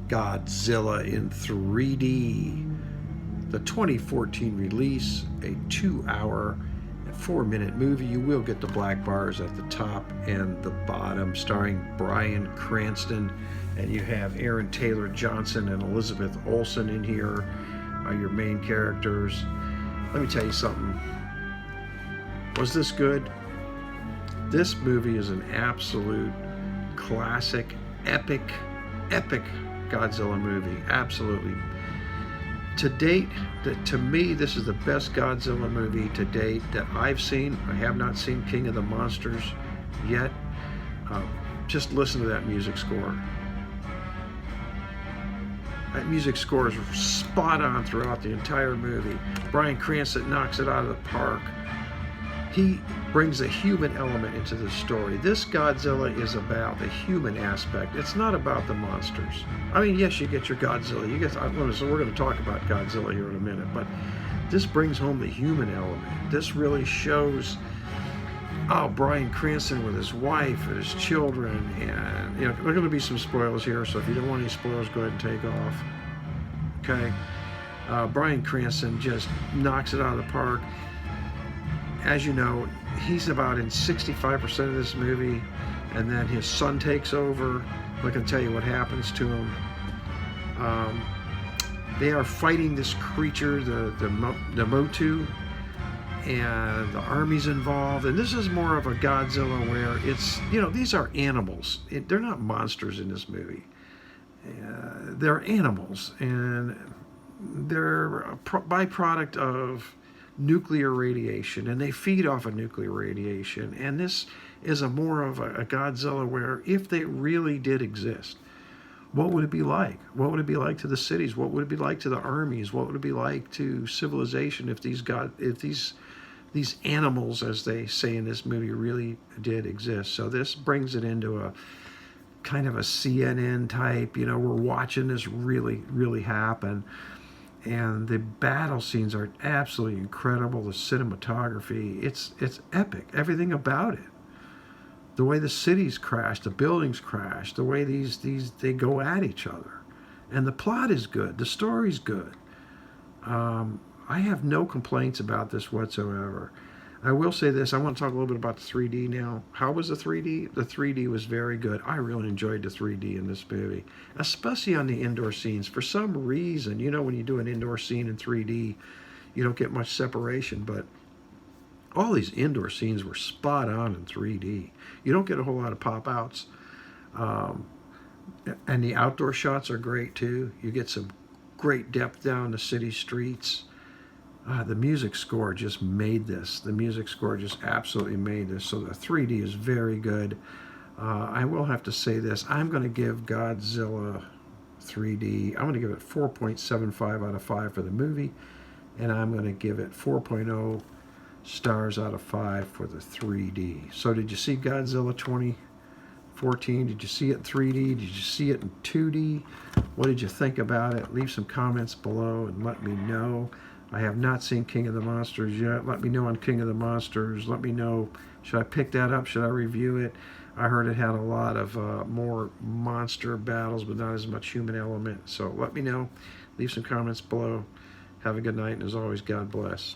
Godzilla in 3D. The 2014 release, a 2-hour and 4-minute movie. You will get the black bars at the top and the bottom, starring Bryan Cranston, and you have Aaron Taylor Johnson and Elizabeth Olsen in here are your main characters. Let me tell you something. Was this good? This movie is an absolute classic, epic Godzilla movie. Absolutely. To date, to me, this is the best Godzilla movie to date that I've seen. I have not seen King of the Monsters yet. Just listen to that music score. That music score is spot on throughout the entire movie. Bryan Cranston knocks it out of the park. He brings a human element into the story. This Godzilla is about the human aspect. It's not about the monsters. I mean, yes, you get your Godzilla. So we're going to talk about Godzilla here in a minute, but this brings home the human element. This really shows Bryan Cranston with his wife and his children, and there are going to be some spoilers here, so if you don't want any spoilers, go ahead and take off. Okay? Bryan Cranston just knocks it out of the park. As you know, he's about in 65% of this movie, and then his son takes over. I'm not going to tell you what happens to him. They are fighting this creature, the Motu, and the army's involved. And this is more of a Godzilla where it's, these are animals. They're not monsters in this movie. They're animals, and they're a byproduct of nuclear radiation, and they feed off of nuclear radiation. And this is more of a Godzilla where if they really did exist, what would it be like? What would it be like to the cities? What would it be like to the armies? What would it be like to civilization if these animals, as they say in this movie, really did exist? So this brings it into a kind of a CNN type, we're watching this really happen. And the battle scenes are absolutely incredible. The cinematography, it's epic. Everything about it. The way the cities crash, the buildings crash, the way they go at each other. And the plot is good. The story's good. I have no complaints about this whatsoever. I will say this. I want to talk a little bit about the 3D now. How was the 3D? The 3D was very good. I really enjoyed the 3D in this movie, especially on the indoor scenes. For some reason, when you do an indoor scene in 3D, you don't get much separation, but all these indoor scenes were spot on in 3D. You don't get a whole lot of pop-outs. And the outdoor shots are great, too. You get some great depth down the city streets. The music score just made this. The music score just absolutely made this. So the 3D is very good. I will have to say this. I'm going to give Godzilla 3D, I'm going to give it 4.75 out of 5 for the movie. And I'm going to give it 4.0 stars out of 5 for the 3D. So did you see Godzilla 2014? Did you see it in 3D? Did you see it in 2D? What did you think about it? Leave some comments below and let me know. I have not seen King of the Monsters yet. Let me know on King of the Monsters. Let me know, should I pick that up? Should I review it? I heard it had a lot of more monster battles, but not as much human element. So let me know. Leave some comments below. Have a good night, and as always, God bless.